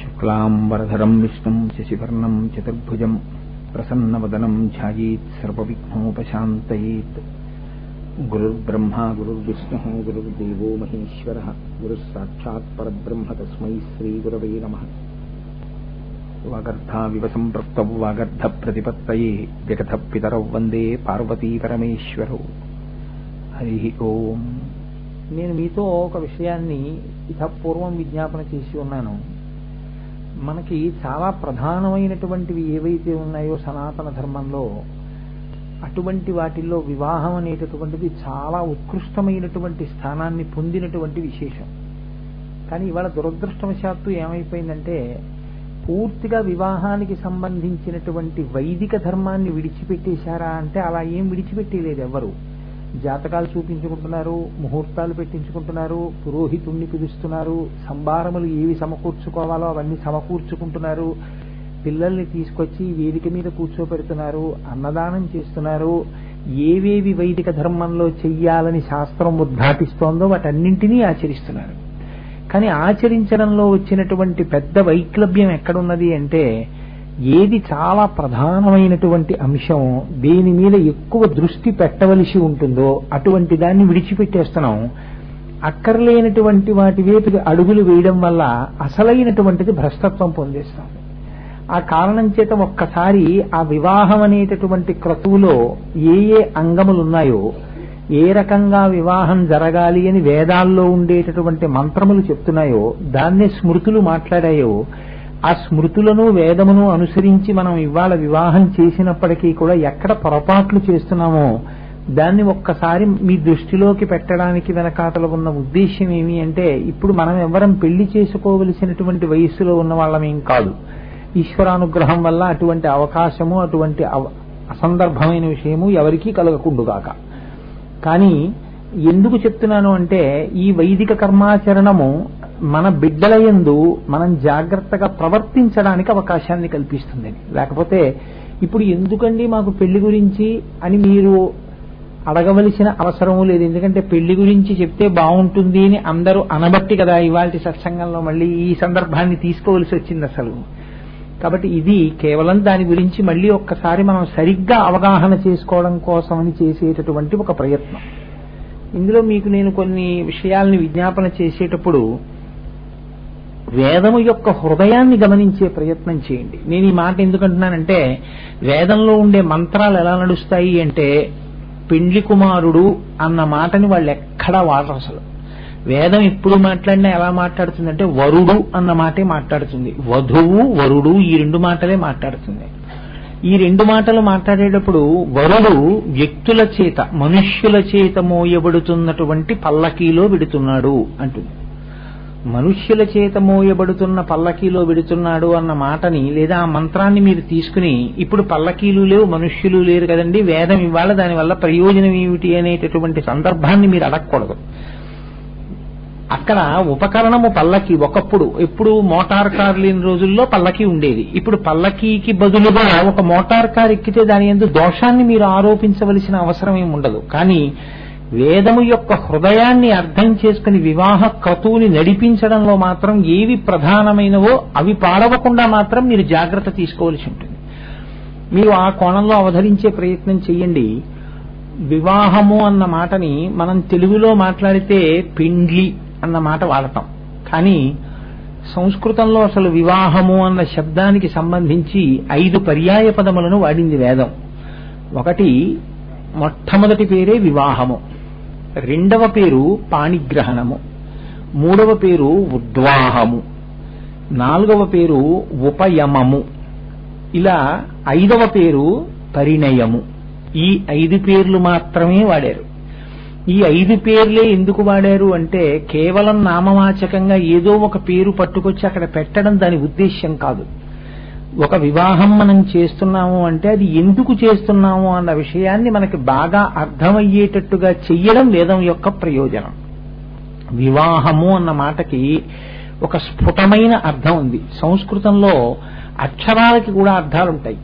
శుక్లాంబరధరం విష్ణుం శశివర్ణం చతుర్భుజం ప్రసన్నవదనం ధ్యాయేత్ సర్వవిఘ్నోపశాంతయేత్. గురుర్బ్రహ్మా గురుర్విష్ణుః గురుర్దేవో మహేశ్వరః గురుః సాక్షాత్ పరబ్రహ్మ తస్మై శ్రీగురవే నమః. వాగర్థావివ సంపృక్తౌ వాగర్థ ప్రతిపత్తయే జగతః పితరౌ వందే పార్వతీ పరమేశ్వరౌ. హరి ఓం. నేను మీతో ఒక విషయాన్ని ఇతపూర్వం విజ్ఞాపన చేసి ఉన్నాను. మనకి చాలా ప్రధానమైనటువంటివి ఏవైతే ఉన్నాయో సనాతన ధర్మంలో, అటువంటి వాటిల్లో వివాహం అనేటటువంటిది చాలా ఉత్కృష్టమైనటువంటి స్థానాన్ని పొందినటువంటి విశేషం. కానీ ఇవాళ దురదృష్టవశాత్తు ఏమైపోయిందంటే, పూర్తిగా వివాహానికి సంబంధించినటువంటి వైదిక ధర్మాన్ని విడిచిపెట్టేశారా అంటే అలా ఏం విడిచిపెట్టేలేదు ఎవ్వరు. జాతకాలు చూపించుకుంటున్నారు, ముహూర్తాలు పెట్టించుకుంటున్నారు, పురోహితుణ్ణి పిలుస్తున్నారు, సంభారములు ఏవి సమకూర్చుకోవాలో అవన్నీ సమకూర్చుకుంటున్నారు, పిల్లల్ని తీసుకొచ్చి వేదిక మీద కూర్చోపెడుతున్నారు, అన్నదానం చేస్తున్నారు. ఏవేవి వైదిక ధర్మంలో చెయ్యాలని శాస్త్రం ఉద్ఘాటిస్తోందో వాటన్నింటినీ ఆచరిస్తున్నారు. కానీ ఆచరించడంలో వచ్చినటువంటి పెద్ద వైక్లభ్యం ఎక్కడున్నది అంటే, ఏది చాలా ప్రధానమైనటువంటి అంశం, దేని మీద ఎక్కువ దృష్టి పెట్టవలసి ఉంటుందో అటువంటి దాన్ని విడిచిపెట్టేస్తున్నాం. అక్కర్లేనటువంటి వాటి వైపు అడుగులు వేయడం వల్ల అసలైనటువంటిది భ్రష్టత్వం పొందేస్తాం. ఆ కారణం చేత ఒక్కసారి ఆ వివాహం అనేటటువంటి క్రతువులో ఏ ఏ అంగములున్నాయో, ఏ రకంగా వివాహం జరగాలి అని వేదాల్లో ఉండేటటువంటి మంత్రములు చెప్తున్నాయో, దాన్నే స్మృతులు మాట్లాడాయో, ఆ స్మృతులను వేదమును అనుసరించి మనం ఇవాళ వివాహం చేసినప్పటికీ కూడా ఎక్కడ పొరపాట్లు చేస్తున్నామో దాన్ని ఒక్కసారి మీ దృష్టిలోకి పెట్టడానికి వెనకాతల ఉన్న ఉద్దేశ్యం ఏమి అంటే, ఇప్పుడు మనం ఎవరం పెళ్లి చేసుకోవలసినటువంటి వయస్సులో ఉన్న వాళ్ళమేం కాదు. ఈశ్వరానుగ్రహం వల్ల అటువంటి అవకాశము, అటువంటి అసందర్భమైన విషయము ఎవరికీ కలగకుండుగాక. కానీ ఎందుకు చెప్తున్నాను అంటే, ఈ వైదిక కర్మాచరణము మన బిడ్డల యందు మనం జాగ్రత్తగా ప్రవర్తించడానికి అవకాశాన్ని కల్పిస్తుంది. లేకపోతే ఇప్పుడు ఎందుకండి మాకు పెళ్లి గురించి అని మీరు అడగవలసిన అవసరము లేదు. ఎందుకంటే పెళ్లి గురించి చెప్తే బాగుంటుంది అని అందరూ అనబట్టి కదా ఇవాళ సత్సంగంలో మళ్ళీ ఈ సందర్భాన్ని తీసుకోవలసి వచ్చింది అసలు. కాబట్టి ఇది కేవలం దాని గురించి మళ్ళీ ఒక్కసారి మనం సరిగ్గా అవగాహన చేసుకోవడం కోసమని చేసేటటువంటి ఒక ప్రయత్నం. ఇందులో మీకు నేను కొన్ని విషయాల్ని విజ్ఞాపన చేసేటప్పుడు వేదము యొక్క హృదయాన్ని గమనించే ప్రయత్నం చేయండి. నేను ఈ మాట ఎందుకంటున్నానంటే, వేదంలో ఉండే మంత్రాలు ఎలా నడుస్తాయి అంటే, పెండ్లి కుమారుడు అన్న మాటని వాళ్ళు ఎక్కడా వాడరు అసలు. వేదం ఎప్పుడు మాట్లాడినా ఎలా మాట్లాడుతుందంటే వరుడు అన్న మాటే మాట్లాడుతుంది. వధువు వరుడు ఈ రెండు మాటలే మాట్లాడుతుంది. ఈ రెండు మాటలు మాట్లాడేటప్పుడు వరుడు వ్యక్తుల చేత, మనుష్యుల చేత మోయబడుతున్నటువంటి పల్లకీలో విడుతున్నాడు అంటుంది. మనుష్యుల చేత మోయబడుతున్న పల్లకీలో విడుతున్నాడు అన్న మాటని లేదా ఆ మంత్రాన్ని మీరు తీసుకుని, ఇప్పుడు పల్లకీలు లేవు, మనుష్యులు లేరు కదండి, వేదం ఇవాళ దానివల్ల ప్రయోజనం ఏమిటి అనేటటువంటి సందర్భాన్ని మీరు అడగకూడదు. అక్కడ ఉపకరణము పల్లకి. ఒకప్పుడు ఎప్పుడు మోటార్ కార్ లేని రోజుల్లో పల్లకి ఉండేది. ఇప్పుడు పల్లకీకి బదులుగా ఒక మోటార్ కార్ ఎక్కితే దాని యందు దోషాన్ని మీరు ఆరోపించవలసిన అవసరం ఏమి ఉండదు. కానీ వేదము యొక్క హృదయాన్ని అర్థం చేసుకుని వివాహ క్రతువుని నడిపించడంలో మాత్రం ఏవి ప్రధానమైనవో అవి పాడవకుండా మాత్రం మీరు జాగ్రత్త తీసుకోవలసి ఉంటుంది. మీరు ఆ కోణంలో అవధరించే ప్రయత్నం చెయ్యండి. వివాహము అన్న మాటని మనం తెలుగులో మాట్లాడితే పెండ్లి అన్న మాట వాడతాం. కానీ సంస్కృతంలో అసలు వివాహము అన్న శబ్దానికి సంబంధించి 5 పర్యాయ పదములను వాడింది వేదం. ఒకటి, మొట్టమొదటి పేరే వివాహము, రెండవ పేరు పాణిగ్రహణము, మూడవ పేరు ఉద్వాహము, నాలుగవ పేరు ఉపయమము, ఇలా 5వ పేరు పరిణయము. ఈ 5 పేర్లు మాత్రమే వాడారు. ఈ 5 పేర్లే ఎందుకు వాడారు అంటే, కేవలం నామవాచకంగా ఏదో ఒక పేరు పట్టుకొచ్చి అక్కడ పెట్టడం దాని ఉద్దేశ్యం కాదు. ఒక వివాహం మనం చేస్తున్నాము అంటే అది ఎందుకు చేస్తున్నాము అన్న విషయాన్ని మనకి బాగా అర్థమయ్యేటట్టుగా చెయ్యడం వేదం యొక్క ప్రయోజనం. వివాహము అన్న మాటకి ఒక స్ఫుటమైన అర్థం ఉంది. సంస్కృతంలో అక్షరాలకి కూడా అర్థాలుంటాయి.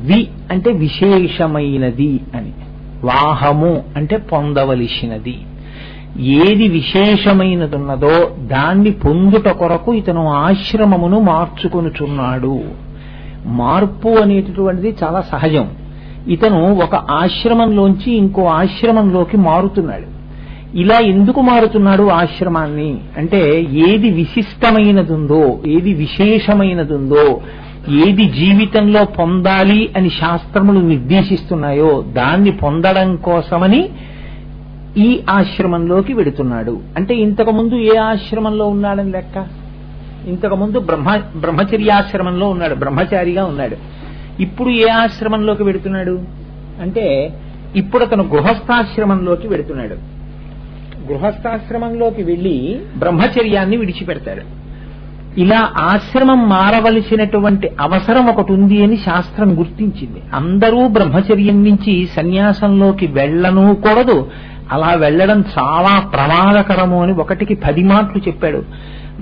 వి అంటే విశేషమైనది అని, వాహము అంటే పొందవలసినది. ఏది విశేషమైనదున్నదో దాన్ని పొందుట కొరకు ఇతను ఆశ్రమమును మార్చుకొనుచున్నాడు. మార్పు అనేటటువంటిది చాలా సహజం. ఇతను ఒక ఆశ్రమంలోంచి ఇంకో ఆశ్రమంలోకి మారుతున్నాడు. ఇలా ఎందుకు మారుతున్నాడు ఆశ్రమాన్ని అంటే, ఏది విశిష్టమైనదుందో, ఏది విశేషమైనదుందో, ఏది జీవితంలో పొందాలి అని శాస్త్రములు నిర్దేశిస్తున్నాయో దాన్ని పొందడం కోసమని ఈ ఆశ్రమంలోకి వెడుతున్నాడు. అంటే ఇంతకుముందు ఏ ఆశ్రమంలో ఉన్నాడని లెక్క? ఇంతకుముందు బ్రహ్మచర్యాశ్రమంలో ఉన్నాడు, బ్రహ్మచారిగా ఉన్నాడు. ఇప్పుడు ఏ ఆశ్రమంలోకి వెడుతున్నాడు అంటే, ఇప్పుడు అతను గృహస్థాశ్రమంలోకి వెడుతున్నాడు. గృహస్థాశ్రమంలోకి వెళ్లి బ్రహ్మచర్యాన్ని విడిచిపెడతాడు. ఇలా ఆశ్రమం మారవలసినటువంటి అవసరం ఒకటి ఉంది అని శాస్త్రం గుర్తించింది. అందరూ బ్రహ్మచర్యం నుంచి సన్యాసంలోకి వెళ్ళనూకూడదు, అలా వెళ్లడం చాలా ప్రమాదకరము అని 1కి 10 మాటలు చెప్పాడు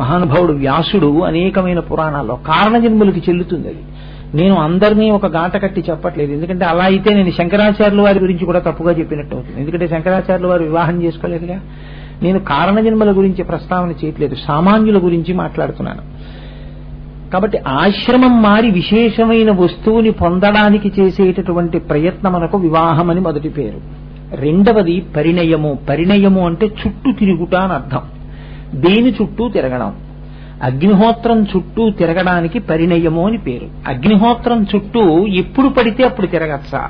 మహానుభావుడు వ్యాసుడు అనేకమైన పురాణాల్లో. కారణజన్ములకి చెల్లుతుంది అది. నేను అందరినీ ఒక గాట కట్టి చెప్పట్లేదు, ఎందుకంటే అలా అయితే నేను శంకరాచార్యుల వారి గురించి కూడా తప్పుగా చెప్పినట్టు అవుతుంది. ఎందుకంటే శంకరాచార్యుల వారు వివాహం చేసుకోలేదుగా. నేను కారణజన్మల గురించి ప్రస్తావన చేయట్లేదు, సామాన్యుల గురించి మాట్లాడుతున్నాను. కాబట్టి ఆశ్రమం మారి విశేషమైన వస్తువుని పొందడానికి చేసేటటువంటి ప్రయత్నమునకు వివాహం అని మొదటి పేరు. రెండవది పరిణయము. పరిణయము అంటే చుట్టూ తిరుగుట అని అర్థం. దేని చుట్టూ తిరగడం? అగ్నిహోత్రం చుట్టూ తిరగడానికి పరిణయము అని పేరు. అగ్నిహోత్రం చుట్టూ ఎప్పుడు పడితే అప్పుడు తిరగచ్చా?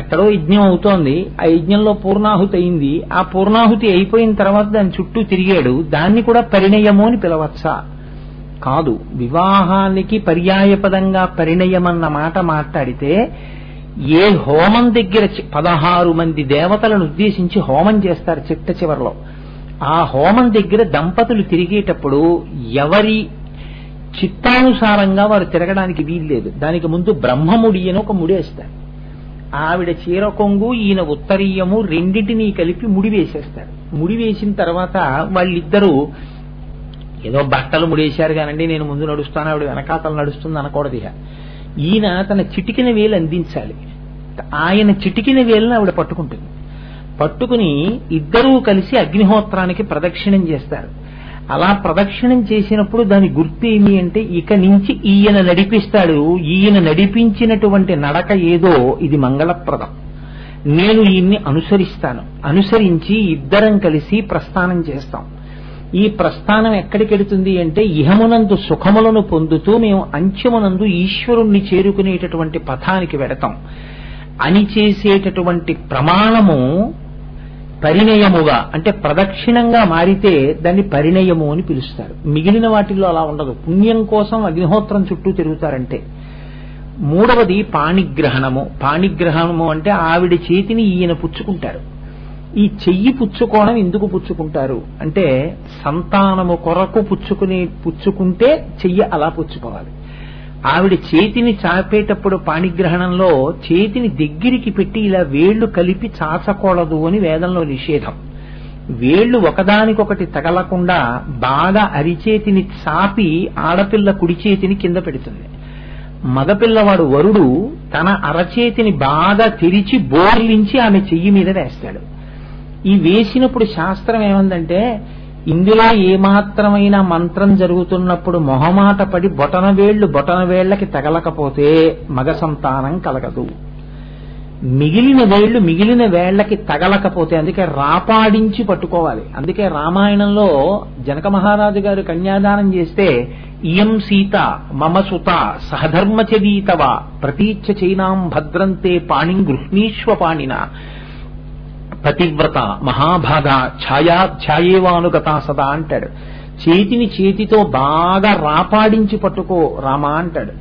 ఎక్కడో యజ్ఞం అవుతోంది, ఆ యజ్ఞంలో పూర్ణాహుతి అయింది, ఆ పూర్ణాహుతి అయిపోయిన తర్వాత దాని చుట్టూ తిరిగాడు, దాన్ని కూడా పరిణయము అని పిలవచ్చా? కాదు. వివాహానికి పర్యాయపదంగా పరిణయమన్న మాట మాట్లాడితే, ఏ హోమం దగ్గర 16 మంది దేవతలను ఉద్దేశించి హోమం చేస్తారు చిట్ట చివరిలో. ఆ హోమం దగ్గర దంపతులు తిరిగేటప్పుడు ఎవరి చిత్తానుసారంగా వారు తిరగడానికి వీల్లేదు. దానికి ముందు బ్రహ్మముడి అని ఒక ముడేస్తారు. ఆవిడ చీర కొంగు, ఈయన ఉత్తరీయము రెండింటినీ కలిపి ముడి వేసేస్తారు. ముడి వేసిన తర్వాత వాళ్ళిద్దరూ ఏదో బట్టలు ముడేశారు కానండి, నేను ముందు నడుస్తాను ఆవిడ వెనకాతలు నడుస్తుంది అనకూడదు. ఈయన తన చిటికిన వేలు అందించాలి, ఆయన చిటికిన వేలును ఆవిడ పట్టుకుంటుంది. పట్టుకుని ఇద్దరూ కలిసి అగ్నిహోత్రానికి ప్రదక్షిణం చేస్తారు. అలా ప్రదక్షిణం చేసినప్పుడు దాని గుర్తేమి అంటే, ఇక నుంచి ఈయన నడిపిస్తాడు, ఈయన నడిపించినటువంటి నడక ఏదో ఇది మంగళప్రదం, నేను ఈయన్ని అనుసరిస్తాను, అనుసరించి ఇద్దరం కలిసి ప్రస్థానం చేస్తాం. ఈ ప్రస్థానం ఎక్కడికెడుతుంది అంటే, ఇహమునందు సుఖములను పొందుతూ మేము అంత్యమునందు ఈశ్వరుణ్ణి చేరుకునేటటువంటి పథానికి వెడతాం అని చేసేటటువంటి ప్రమాణము పరిణయముగా, అంటే ప్రదక్షిణంగా మారితే దాన్ని పరిణయము అని పిలుస్తారు. మిగిలిన వాటిల్లో అలా ఉండదు. పుణ్యం కోసం అగ్నిహోత్రం చుట్టూ తిరుగుతారంటే. మూడవది పాణిగ్రహణము. పాణిగ్రహణము అంటే ఆవిడ చేతిని ఈయన పుచ్చుకుంటారు. ఈ చెయ్యి పుచ్చుకోవడం ఎందుకు పుచ్చుకుంటారు అంటే, సంతానము కొరకు పుచ్చుకుంటే చెయ్యి అలా పుచ్చుకోవాలి. ఆవిడ చేతిని చాపేటప్పుడు పాణిగ్రహణంలో చేతిని దగ్గరికి పెట్టి ఇలా వేళ్లు కలిపి చాచకూడదు అని వేదంలో నిషేధం. వేళ్లు ఒకదానికొకటి తగలకుండా బాగా అరిచేతిని చాపి ఆడపిల్ల కుడి చేతిని కింద పెడుతుంది. మగపిల్లవాడు వరుడు తన అరచేతిని బాగా తెరిచి బోర్లించి ఆమె చెయ్యి మీద వేస్తాడు. ఈ వేసినప్పుడు శాస్త్రం ఏమందంటే, ఇందులో ఏమాత్రమైన మంత్రం జరుగుతున్నప్పుడు మొహమాట పడి బొటన వేళ్లకి తగలకపోతే మగ సంతానం కలగదు. మిగిలిన వేళ్లకి తగలకపోతే, అందుకే రాపాడించి పట్టుకోవాలి. అందుకే రామాయణంలో జనక మహారాజు గారు కన్యాదానం చేస్తే, ఇయం సీత మమ సుత సహధర్మచరీతవ ప్రతీచ్ఛ చైనాం భద్రంతే పాణిం గృహ్ణీష్వ పాణిన పతివ్రత మహాభాగ ఛాయేవానుగతా సదా అంటాడు. చేతిని చేతితో బాగా రాపాడించి పట్టుకో రామా అంటాడు.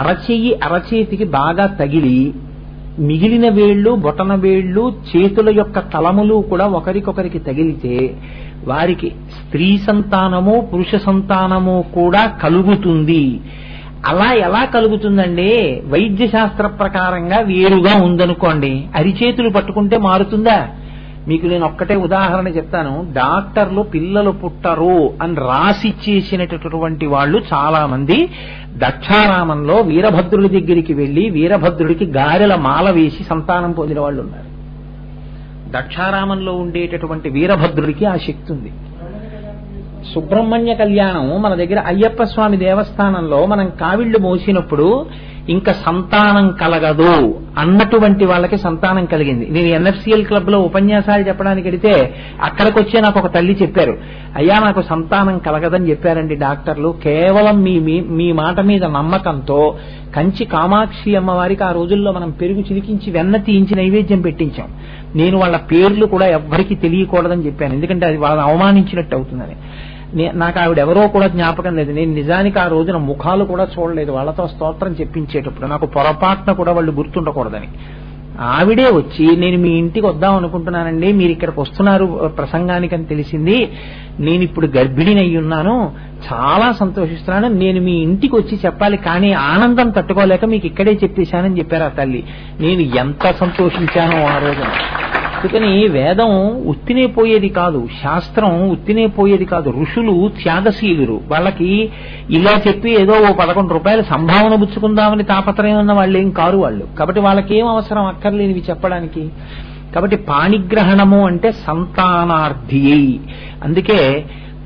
అరచెయ్యి అరచేతికి బాగా తగిలి మిగిలిన వేళ్లు బొటన వేళ్లు చేతుల యొక్క తలములు కూడా ఒకరికొకరికి తగిలితే వారికి స్త్రీ సంతానము పురుష సంతానము కూడా కలుగుతుంది. అలా ఎలా కలుగుతుందండి? వైద్య శాస్త్ర ప్రకారంగా వేరుగా ఉందనుకోండి, అరిచేతులు పట్టుకుంటే మారుతుందా? మీకు నేను ఒక్కటే ఉదాహరణ చెప్తాను. డాక్టర్లు పిల్లలు పుట్టరు అని రాసిచ్చేసినటువంటి వాళ్ళు చాలా మంది దక్షారామంలో వీరభద్రుడి దగ్గరికి వెళ్లి వీరభద్రుడికి గారెల మాల వేసి సంతానం పొందిన వాళ్ళు ఉన్నారు. ద్రాక్షారామంలో ఉండేటటువంటి వీరభద్రుడికి ఆ శక్తి ఉంది. సుబ్రహ్మణ్య కళ్యాణం మన దగ్గర అయ్యప్ప స్వామి దేవస్థానంలో మనం కావిళ్లు మోసినప్పుడు ఇంకా సంతానం కలగదు అన్నటువంటి వాళ్ళకి సంతానం కలిగింది. నేను ఎన్ఎఫ్సిఎల్ క్లబ్ లో ఉపన్యాసాలు చెప్పడానికి వెళితే అక్కడికి వచ్చే నాకు ఒక తల్లి చెప్పారు, అయ్యా నాకు సంతానం కలగదని చెప్పారండి డాక్టర్లు, కేవలం మీ మాట మీద నమ్మకంతో కంచి కామాక్షి అమ్మవారికి ఆ రోజుల్లో మనం పెరుగు చిలికించి వెన్న తీయించి నైవేద్యం పెట్టించాం. నేను వాళ్ళ పేర్లు కూడా ఎవ్వరికీ తెలియకూడదని చెప్పాను, ఎందుకంటే అది వాళ్ళని అవమానించినట్టు అవుతుందని. నాకు ఆవిడెవరో కూడా జ్ఞాపకం లేదు. నేను నిజానికి ఆ రోజున ముఖాలు కూడా చూడలేదు. వాళ్ళతో స్తోత్రం చెప్పించేటప్పుడు నాకు పొరపాటున కూడా వాళ్ళు గుర్తుండకూడదని. ఆవిడే వచ్చి, నేను మీ ఇంటికి వద్దాం అనుకుంటున్నానండి, మీరు ఇక్కడికి వస్తున్నారు ప్రసంగానికని తెలిసింది, నేను ఇప్పుడు గర్భిణిని అయి ఉన్నాను, చాలా సంతోషిస్తున్నాను, నేను మీ ఇంటికి వచ్చి చెప్పాలి, కానీ ఆనందం తట్టుకోలేక మీకు ఇక్కడే చెప్పేశానని చెప్పారు ఆ తల్లి. నేను ఎంత సంతోషించానో ఆ రోజున. అందుకని వేదం ఉత్తినే పోయేది కాదు, శాస్త్రం ఉత్తినే పోయేది కాదు. ఋషులు త్యాగశీలురు. వాళ్ళకి ఇలా చెప్పి ఏదో ఓ 11 రూపాయలు సంభావన పుచ్చుకుందామని తాపత్రయం ఉన్న వాళ్ళు ఏం కారు వాళ్ళు. కాబట్టి వాళ్ళకేం అవసరం అక్కర్లేనివి చెప్పడానికి. కాబట్టి పాణిగ్రహణము అంటే సంతానార్థి. అందుకే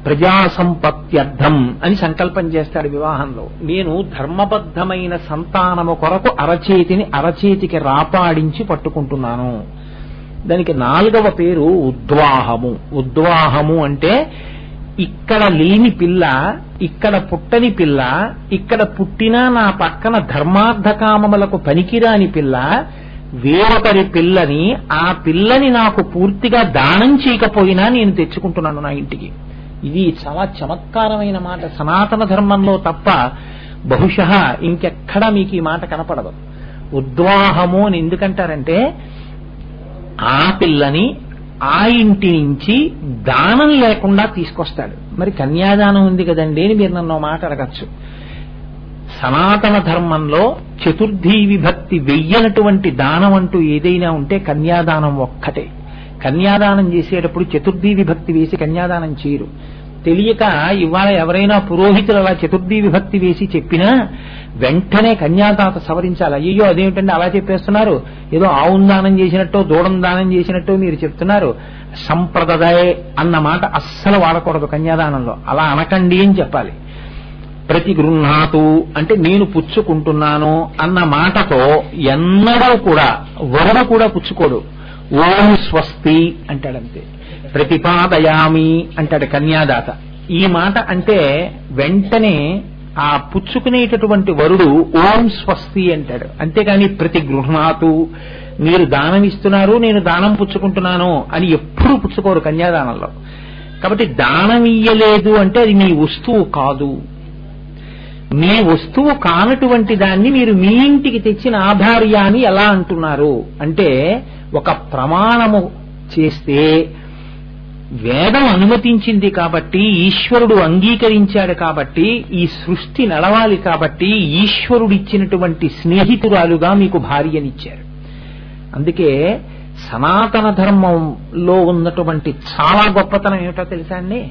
ప్రజా సంపత్త్యర్థం అని సంకల్పం చేస్తాడు వివాహంలో. నేను ధర్మబద్ధమైన సంతానము కొరకు అరచేతికి రాపాడించి పట్టుకుంటున్నాను. దానికి 4వ పేరు ఉద్వాహము. ఉద్వాహము అంటే ఇక్కడ లేని పిల్ల, ఇక్కడ పుట్టని పిల్ల, ఇక్కడ పుట్టినా నా పక్కన ధర్మార్థకామములకు పనికిరాని పిల్ల, వేరొకరి పిల్లని, ఆ పిల్లని నాకు పూర్తిగా దానం చేయకపోయినా నేను తెచ్చుకుంటున్నాను నా ఇంటికి. ఇది చాలా చమత్కారమైన మాట. సనాతన ధర్మంలో తప్ప బహుశః ఇంకెక్కడా మీకు ఈ మాట కనపడదు. ఉద్వాహము అని ఎందుకంటారంటే ఆ పిల్లని ఆ ఇంటి నుంచి దానం లేకుండా తీసుకొస్తాడు. మరి కన్యాదానం ఉంది కదండి అని మీరు నన్ను మాట అడగచ్చు. సనాతన ధర్మంలో చతుర్థీ విభక్తి వెయ్యనటువంటి దానం అంటూ ఏదైనా ఉంటే కన్యాదానం ఒక్కటే. కన్యాదానం చేసేటప్పుడు చతుర్థీ విభక్తి వేసి కన్యాదానం చేయరు. తెలియక ఇవాళ ఎవరైనా పురోహితులు అలా చతుర్థీ విభక్తి వేసి చెప్పినా వెంటనే కన్యాదాత సవరించాలి. అయ్యో అదేమిటండి అలా చెప్పేస్తున్నారు, ఏదో ఆవును దానం చేసినట్టు దూడం దానం చేసినట్టు మీరు చెప్తున్నారు, సంప్రదాయ అన్న మాట అస్సలు వాడకూడదు కన్యాదానంలో. అలా అనకండి అని చెప్పాలి. ప్రతిగృహ్ణాతు అంటే నేను పుచ్చుకుంటున్నాను అన్న మాటతో ఎన్నడూ కూడా వరుడు కూడా పుచ్చుకోడు. ఓం స్వస్తి అంటాడంతే. ప్రతిపాదయామి అంటాడు కన్యాదాత. ఈ మాట అంటే వెంటనే ఆ పుచ్చుకునేటటువంటి వరుడు ఓం స్వస్తి అంటాడు. అంతేగాని ప్రతిగృహ్ణాతు మీరు దానం ఇస్తున్నారు నేను దానం పుచ్చుకుంటున్నాను అని ఎప్పుడూ పుచ్చుకోరు కన్యాదానంలో. కాబట్టి దానం ఇయ్యలేదు అంటే అది మీ వస్తువు కాదు. మీ వస్తువు కానటువంటి దాన్ని మీరు మీ ఇంటికి తెచ్చిన ఆధార్య అని ఎలా అంటున్నారు అంటే, ఒక ప్రమాణము చేస్తే వేదం అనుమతించింది కాబట్టి, ఈశ్వరుడు అంగీకరించాడు కాబట్టి, ఈ సృష్టి నడవాలి కాబట్టి ఈశ్వరుడిచ్చినటువంటి స్నేహితురాలుగా మీకు భార్యనిచ్చారు. అందుకే సనాతన ధర్మంలో ఉన్నటువంటి చాలా గొప్పతనం ఏమిటో తెలుసా అండి?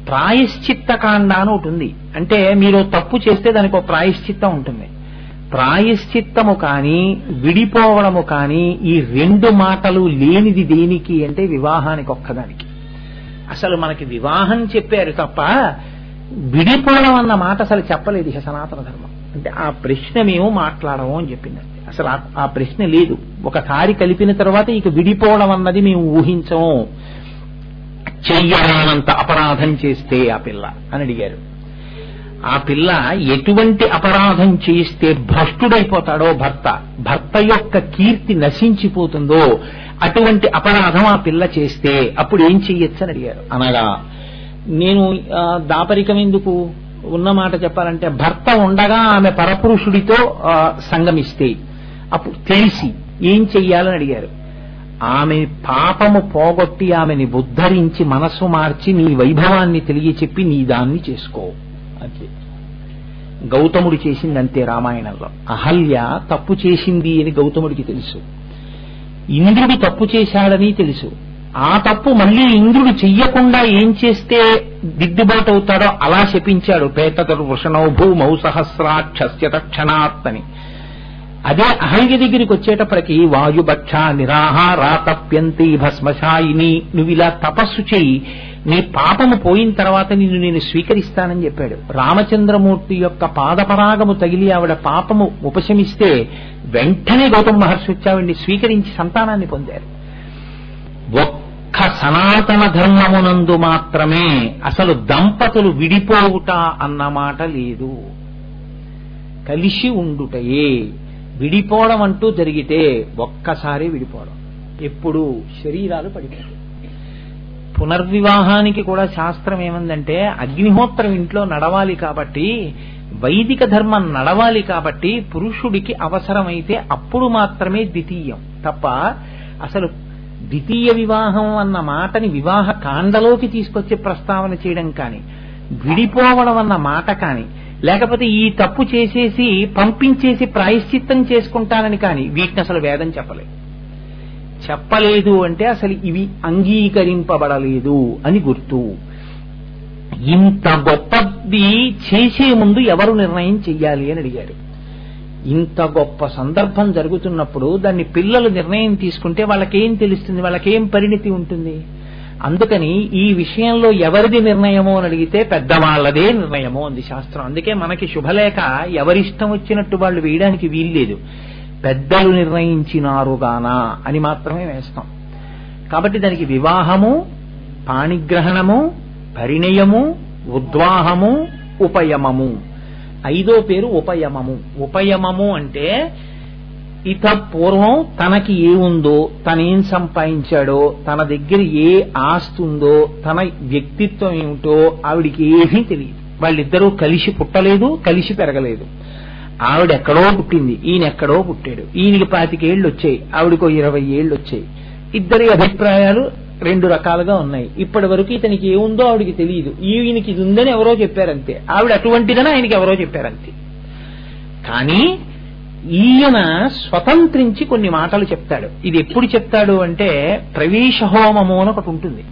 ప్రాయశ్చిత్త కాండ అని ఒకటి ఉంది. అంటే మీరు తప్పు చేస్తే దానికి ఒక ప్రాయశ్చిత్తం ఉంటుంది. ప్రాయశ్చిత్తము కానీ విడిపోవడము కానీ ఈ 2 మాటలు లేనిది దేనికి అంటే వివాహానికి ఒక్కదానికి. అసలు మనకి వివాహం చెప్పారు తప్ప విడిపోవడం అన్న మాట అసలు చెప్పలేదు ఇక సనాతన ధర్మం. అంటే ఆ ప్రశ్న మేము మాట్లాడము అని చెప్పిందండి. అసలు ఆ ప్రశ్న లేదు. ఒకసారి కలిపిన తర్వాత ఇక విడిపోవడం అన్నది మేము ఊహించము. చెయ్యరానంత అపరాధం చేస్తే ఆ పిల్ల అని అడిగారు. ఆ పిల్ల ఎటువంటి అపరాధం చేస్తే భ్రష్టుడైపోతాడో భర్త యొక్క కీర్తి నశించిపోతుందో అటువంటి అపరాధం ఆ పిల్ల చేస్తే అప్పుడు ఏం చెయ్యొచ్చని అడిగారు. అనగా నేను దాపరికం ఎందుకు ఉన్న మాట చెప్పాలంటే, భర్త ఉండగా ఆమె పరపురుషుడితో సంగమిస్తే అప్పుడు తెలిసి ఏం చెయ్యాలని అడిగారు. ఆమె పాపము పోగొట్టి ఆమెని ఉద్ధరించి మనస్సు మార్చి నీ వైభవాన్ని తెలియచెప్పి నీ దాన్ని చేసుకో. అంతే. గౌతముడు చేసింది అంతే. రామాయణంలో అహల్య తప్పు చేసింది అని గౌతముడికి తెలుసు, ఇంద్రుడు తప్పు చేశాడని తెలుసు. ఆ తప్పు మళ్ళీ ఇంద్రుడు చెయ్యకుండా ఏం చేస్తే దిద్దుబాటు అవుతాడో అలా శపించాడు. పేతతరు వృషణో భూమౌ సహస్రాక్షస్య తక్షణాత్ అని. అదే అహల్య దగ్గరికి వచ్చేటప్పటికి వాయుభక్ష నిరాహార తప్యంతి భస్మశాయిని, నువ్వు ఇలా తపస్సు చేయి, నీ పాపము పోయిన తర్వాత నిన్ను నేను స్వీకరిస్తానని చెప్పాడు. రామచంద్రమూర్తి యొక్క పాదపరాగము తగిలి ఆవిడ పాపము ఉపశమిస్తే వెంటనే గౌతమ మహర్షి వచ్చావిడిని స్వీకరించి సంతానాన్ని పొందారు. ఒక్క సనాతన ధర్మమునందు మాత్రమే అసలు దంపతులు విడిపోవుట అన్నమాట లేదు. కలిసి ఉండుటయే. విడిపోవడం అంటూ జరిగితే ఒక్కసారి విడిపోవడం, ఎప్పుడు శరీరాలు పడిపోతాయి. పునర్వివాహానికి కూడా శాస్త్రం ఏమందంటే అగ్నిహోత్రం ఇంట్లో నడవాలి కాబట్టి, వైదిక ధర్మం నడవాలి కాబట్టి పురుషుడికి అవసరమైతే అప్పుడు మాత్రమే ద్వితీయం తప్ప అసలు ద్వితీయ వివాహం అన్న మాటని వివాహ కాండలోకి తీసుకొచ్చి ప్రస్తావన చేయడం కానీ, విడిపోవడం అన్న మాట కానీ, లేకపోతే ఈ తప్పు చేసేసి పంపించేసి ప్రాయశ్చిత్తం చేసుకుంటానని కానీ వీటిని అసలు వేదం చెప్పలేదు అంటే అసలు ఇవి అంగీకరింపబడలేదు అని గుర్తు. ఇంత గొప్పది చేసే ముందు ఎవరు నిర్ణయం చెయ్యాలి అని అడిగారు. ఇంత గొప్ప సందర్భం జరుగుతున్నప్పుడు దాన్ని పిల్లలు నిర్ణయం తీసుకుంటే వాళ్ళకేం తెలుస్తుంది, వాళ్ళకేం పరిణితి ఉంటుంది? అందుకని ఈ విషయంలో ఎవరిది నిర్ణయమో అని అడిగితే పెద్దవాళ్లదే నిర్ణయమో అంది శాస్త్రం. అందుకే మనకి శుభలేఖ ఎవరిష్టం వచ్చినట్టు వాళ్ళు వేయడానికి వీల్లేదు, పెద్దలు నిర్ణయించినారుగానా అని మాత్రమే వేస్తాం. కాబట్టి దానికి వివాహము, పాణిగ్రహణము, పరిణయము, ఉద్వాహము, ఉపయమము. 5వ పేరు ఉపయమము. ఉపయమము అంటే ఇత పూర్వం తనకి ఏముందో, తనేం సంపాదించాడో, తన దగ్గర ఏ ఆస్తి ఉందో, తన వ్యక్తిత్వం ఏమిటో ఆవిడికి ఏమీ తెలియదు. వాళ్ళిద్దరూ కలిసి పుట్టలేదు, కలిసి పెరగలేదు. ఆవిడ ఎక్కడో పుట్టింది, ఈయన ఎక్కడో పుట్టాడు. ఈయనకి 25 ఏళ్ళు వచ్చాయి, ఆవిడకో 20 ఏళ్ళు వచ్చాయి. ఇద్దరి అభిప్రాయాలు 2 రకాలుగా ఉన్నాయి. ఇప్పటి వరకు ఇతనికి ఏముందో ఆవిడికి తెలియదు, ఈయనకి ఇది ఉందని ఎవరో చెప్పారంతే. ఆవిడ అటువంటిదని ఆయనకి ఎవరో చెప్పారంతే. కానీ ఈయన స్వతంత్రించి కొన్ని మాటలు చెప్తాడు. ఇది ఎప్పుడు చెప్తాడు అంటే ప్రవేశ హోమము అని ఒకటి ఉంటుంది.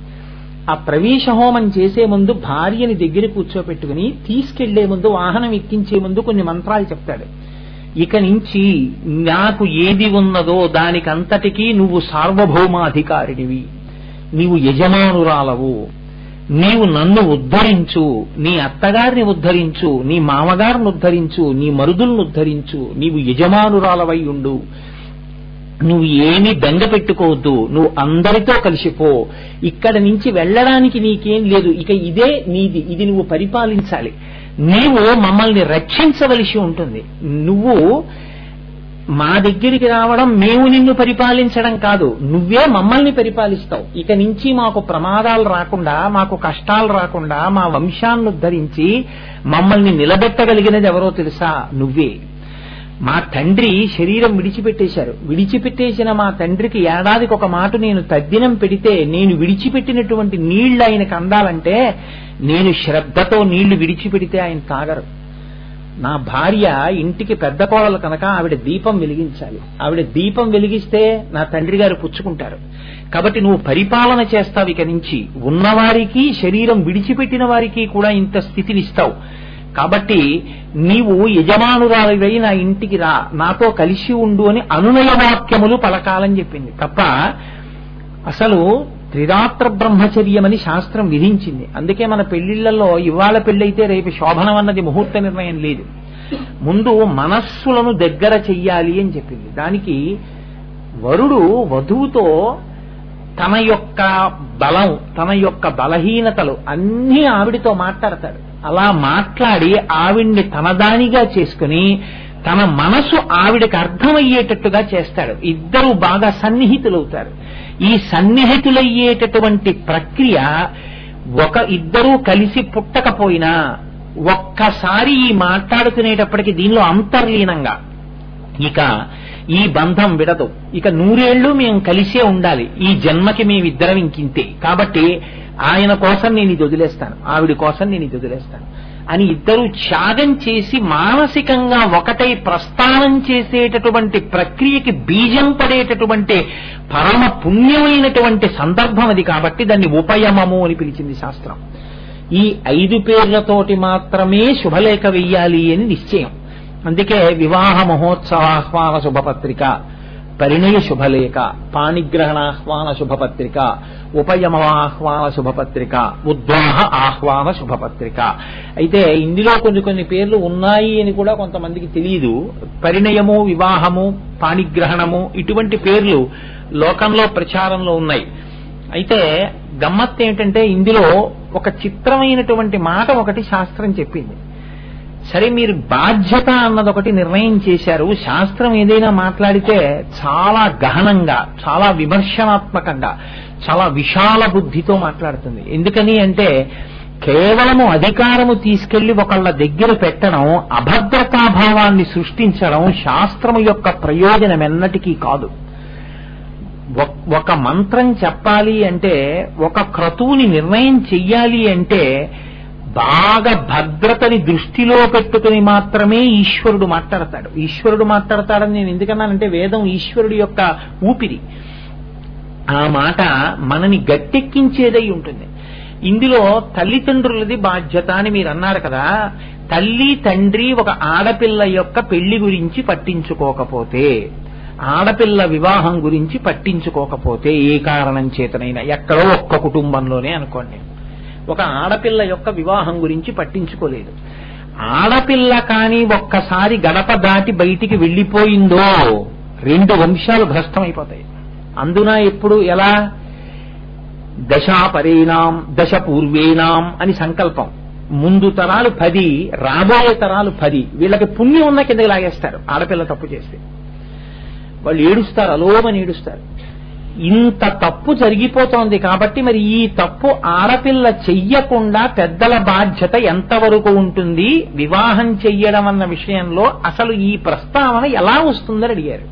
ఆ ప్రవేశ హోమం చేసే ముందు భార్యని దగ్గర కూర్చోపెట్టుకుని తీసుకెళ్లే ముందు, వాహనం ఎక్కించే ముందు కొన్ని మంత్రాలు చెప్తాడు. ఇక నుంచి నాకు ఏది ఉన్నదో దానికంతటికీ నువ్వు సార్వభౌమాధికారినివి, నీవు యజమానురాలవు, నీవు నన్ను ఉద్ధరించు, నీ అత్తగారిని ఉద్ధరించు, నీ మామగారిని ఉద్ధరించు, నీ మరుదులను ఉద్ధరించు, నీవు యజమానురాలవై ఉండు, నువ్వు ఏమీ బెంగ పెట్టుకోవద్దు, నువ్వు అందరితో కలిసిపో, ఇక్కడ నుంచి వెళ్ళడానికి నీకేం లేదు, ఇక ఇదే నీది, ఇది నువ్వు పరిపాలించాలి, నీవు మమ్మల్ని రక్షించవలసి ఉంటుంది. నువ్వు మా దగ్గరికి రావడం మేము నిన్ను పరిపాలించడం కాదు, నువ్వే మమ్మల్ని పరిపాలిస్తావు. ఇక నుంచి మాకు ప్రమాదాలు రాకుండా, మాకు కష్టాలు రాకుండా మా వంశాన్ని ఉద్ధరించి మమ్మల్ని నిలబెట్టగలిగినది ఎవరో తెలుసా? నువ్వే. మా తండ్రి శరీరం విడిచిపెట్టేశారు, విడిచిపెట్టేసిన మా తండ్రికి ఏడాదికి ఒక మాట నేను తద్దినం పెడితే, నేను విడిచిపెట్టినటువంటి నీళ్లు ఆయనకు అందాలంటే నేను శ్రద్ధతో నీళ్లు విడిచిపెడితే ఆయన తాగరు. నా భార్య ఇంటికి పెద్ద కోడలు కనుక ఆవిడ దీపం వెలిగించాలి, ఆవిడ దీపం వెలిగిస్తే నా తండ్రి గారు పుచ్చుకుంటారు. కాబట్టి నువ్వు పరిపాలన చేస్తావు. ఇక నుంచి ఉన్నవారికి, శరీరం విడిచిపెట్టిన వారికి కూడా ఇంత స్థితినిస్తావు. కాబట్టి నీవు యజమానురాలివై నా ఇంటికి రా, నాతో కలిసి ఉండు అని అనునయవాక్యములు పలకాలని చెప్పింది తప్ప అసలు త్రిరాత్ర బ్రహ్మచర్యమని శాస్త్రం విధించింది. అందుకే మన పెళ్లిళ్లలో ఇవాళ పెళ్లైతే రేపు శోభనం అన్నది ముహూర్త నిర్ణయం లేదు, ముందు మనస్సులను దగ్గర చెయ్యాలి అని చెప్పింది. దానికి వరుడు వధువుతో తన యొక్క బలం, తన యొక్క బలహీనతలు అన్నీ ఆవిడితో మాట్లాడతాడు. అలా మాట్లాడి ఆవిడ్ని తనదానిగా చేసుకుని తన మనసు ఆవిడకి అర్థమయ్యేటట్టుగా చేస్తాడు. ఇద్దరు బాగా సన్నిహితులవుతారు. ఈ సన్నిహితులయ్యేటటువంటి ప్రక్రియ ఇద్దరూ కలిసి పుట్టకపోయినా ఒక్కసారి ఈ మాట్లాడుకునేటప్పటికి దీనిలో అంతర్లీనంగా ఇక ఈ బంధం విడదు, ఇక 100 ఏళ్లు మేము కలిసే ఉండాలి, ఈ జన్మకి మేమిద్దరం ఇంకింతే, కాబట్టి ఆయన కోసం నేను ఇది వదిలేస్తాను, ఆవిడ కోసం నేను ఇది వదిలేస్తాను అని ఇద్దరు త్యాగం చేసి మానసికంగా ఒకటై ప్రస్థానం చేసేటటువంటి ప్రక్రియకి బీజం పడేటటువంటి పరమ పుణ్యమైనటువంటి సందర్భం అది. కాబట్టి దాన్ని ఉపయమము అని పిలిచింది శాస్త్రం. ఈ 5 పేర్లతోటి మాత్రమే శుభలేఖ వెయ్యాలి అని నిశ్చయం. అందుకే వివాహ మహోత్సవాహ్వాన శుభపత్రిక, పరిణయ శుభలేఖ, పాణిగ్రహణాహ్వాన శుభపత్రిక, ఉపయమాహ్వాన శుభపత్రిక, ఉద్వాహ ఆహ్వాన శుభపత్రిక. అయితే ఇందులో కొన్ని పేర్లు ఉన్నాయి అని కూడా కొంతమందికి తెలియదు. పరిణయము, వివాహము, పాణిగ్రహణము ఇటువంటి పేర్లు లోకంలో ప్రచారంలో ఉన్నాయి. అయితే గమ్మత్తు ఏమిటంటే ఇందులో ఒక చిత్రమైనటువంటి మాట ఒకటి శాస్త్రం చెప్పింది. సరే, మీరు బాధ్యత అన్నది ఒకటి నిర్ణయం చేశారు. శాస్త్రం ఏదైనా మాట్లాడితే చాలా గహనంగా, చాలా విమర్శనాత్మకంగా, చాలా విశాల బుద్ధితో మాట్లాడుతుంది. ఎందుకని అంటే కేవలము అధికారము తీసుకెళ్లి ఒకళ్ళ దగ్గర పెట్టడం, అభద్రతాభావాన్ని సృష్టించడం శాస్త్రము యొక్క ప్రయోజనం ఎన్నటికీ కాదు. ఒక మంత్రం చెప్పాలి అంటే, ఒక క్రతువుని నిర్ణయం చెయ్యాలి అంటే బాగా భద్రతని దృష్టిలో పెట్టుకుని మాత్రమే ఈశ్వరుడు మాట్లాడతాడు. ఈశ్వరుడు మాట్లాడతాడని నేను ఎందుకన్నానంటే వేదం ఈశ్వరుడి యొక్క ఊపిరి. ఆ మాట మనని గట్టెక్కించేదై ఉంటుంది. ఇందులో తల్లిదండ్రులది బాధ్యత అని మీరు అన్నారు కదా. తల్లి తండ్రి ఒక ఆడపిల్ల యొక్క పెళ్లి గురించి పట్టించుకోకపోతే, ఆడపిల్ల వివాహం గురించి పట్టించుకోకపోతే, ఏ కారణం చేతనైనా ఎక్కడో ఒక్క కుటుంబంలోనే అనుకోండి, ఒక ఆడపిల్ల యొక్క వివాహం గురించి పట్టించుకోలేదు, ఆడపిల్ల కానీ ఒక్కసారి గడప దాటి బయటికి వెళ్లిపోయిందో 2 వంశాలు భ్రష్టమైపోతాయి. అందున ఎప్పుడు ఎలా దశాపరేణాం దశ పూర్వేణాం అని సంకల్పం. ముందు తరాలు 10, రాబోయే తరాలు 10. వీళ్ళకి పుణ్యం ఉన్న కిందకి లాగేస్తారు. ఆడపిల్ల తప్పు చేస్తే వాళ్ళు ఏడుస్తారు, అలోమని ఏడుస్తారు. ఇంత తప్పు జరిగిపోతోంది కాబట్టి మరి ఈ తప్పు ఆడపిల్ల చెయ్యకుండా పెద్దల బాధ్యత ఎంతవరకు ఉంటుంది? వివాహం చెయ్యడం అన్న విషయంలో అసలు ఈ ప్రస్తావన ఎలా వస్తుందని అడిగారు.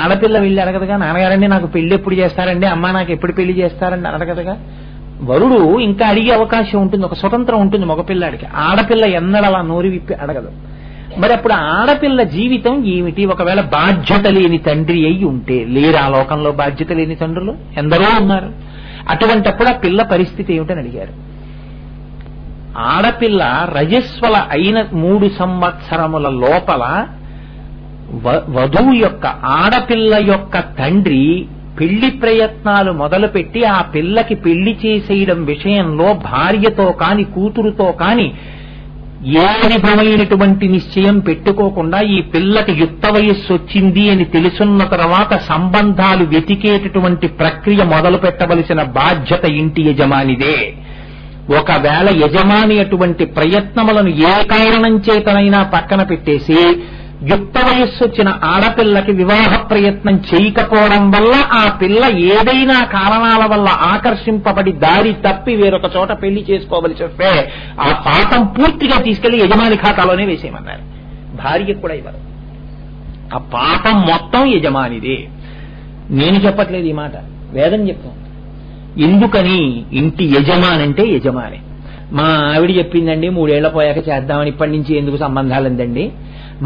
ఆడపిల్ల వెళ్ళి అడగదుగా, నాన్నగారండి నాకు పెళ్లి ఎప్పుడు చేస్తారండి, అమ్మ నాకు ఎప్పుడు పెళ్లి చేస్తారండి అడగదుగా. వరుడు ఇంకా అడిగే అవకాశం ఉంటుంది, ఒక స్వతంత్రం ఉంటుంది మగపిల్లాడికి. ఆడపిల్ల ఎన్నడలా నోరు విప్పి అడగదు. మరి అప్పుడు ఆడపిల్ల జీవితం ఏమిటి? ఒకవేళ బాధ్యత లేని తండ్రి అయి ఉంటే, లేరు ఆ లోకంలో బాధ్యత లేని తండ్రులు ఎందరో ఉన్నారు. అటువంటప్పుడు ఆ పిల్ల పరిస్థితి ఏమిటని అడిగారు. ఆడపిల్ల రజస్వల అయిన 3 సంవత్సరముల లోపల వధువు యొక్క, ఆడపిల్ల యొక్క తండ్రి పెళ్లి ప్రయత్నాలు మొదలుపెట్టి ఆ పిల్లకి పెళ్లి చేసేయడం విషయంలో భార్యతో కాని కూతురుతో కాని ఏ విధమైనటువంటి నిశ్చయం పెట్టుకోకుండా ఈ పిల్లకి యుక్త వయస్సు వచ్చింది అని తెలుసున్న తర్వాత సంబంధాలు వెతికేటటువంటి ప్రక్రియ మొదలు పెట్టవలసిన బాధ్యత ఇంటి యజమానిదే. ఒకవేళ యజమాని అటువంటి ప్రయత్నములను ఏ కారణం చేతనైనా పక్కన పెట్టేసి యుక్త వయస్సు వచ్చిన ఆడపిల్లకి వివాహ ప్రయత్నం చేయకపోవడం వల్ల ఆ పిల్ల ఏదైనా కారణాల వల్ల ఆకర్షింపబడి దారి తప్పి వేరొక చోట పెళ్లి చేసుకోవలసి వస్తే ఆ పాపం పూర్తిగా తీసుకెళ్లి యజమాని ఖాతాలోనే వేసేయమన్నారు. భార్యకు కూడా ఇవ్వరు. ఆ పాపం మొత్తం యజమానిదే. నేను చెప్పట్లేదు ఈ మాట, వేదం చెప్తాం. ఎందుకని? ఇంటి యజమానంటే యజమాని. మా ఆవిడ చెప్పిందండి 3 ఏళ్ల పోయాక చేద్దామని, ఇప్పటి నుంచి ఎందుకు సంబంధాలు అందండి,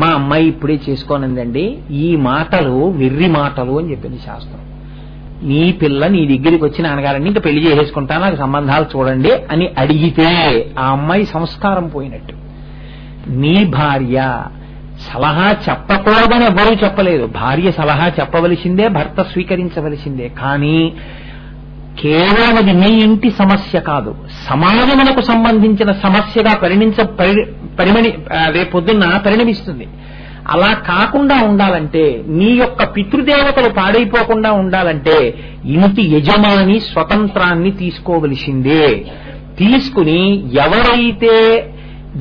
మా అమ్మాయి ఇప్పుడే చేసుకోనందండి. ఈ మాటలు వెర్రి మాటలు అని చెప్పింది శాస్త్రం. నీ పిల్ల నీ దగ్గరికి వచ్చి నాన్నగారండి ఇంకా పెళ్లి చేసేసుకుంటా, నాకు సంబంధాలు చూడండి అని అడిగితే ఆ అమ్మాయి సంస్కారం పోయినట్టు. నీ భార్య సలహా చెప్పకూడదని ఎవరూ చెప్పలేదు. భార్య సలహా చెప్పవలసిందే, భర్త స్వీకరించవలసిందే. కానీ కేవలం అది మీ ఇంటి సమస్య కాదు, సమాజమునకు సంబంధించిన సమస్యగా రేపొద్దున్న పరిణమిస్తుంది. అలా కాకుండా ఉండాలంటే, మీ యొక్క పితృదేవతలు పాడైపోకుండా ఉండాలంటే ఇంటి యజమాని స్వతంత్రాన్ని తీసుకోవలసిందే. తీసుకుని ఎవరైతే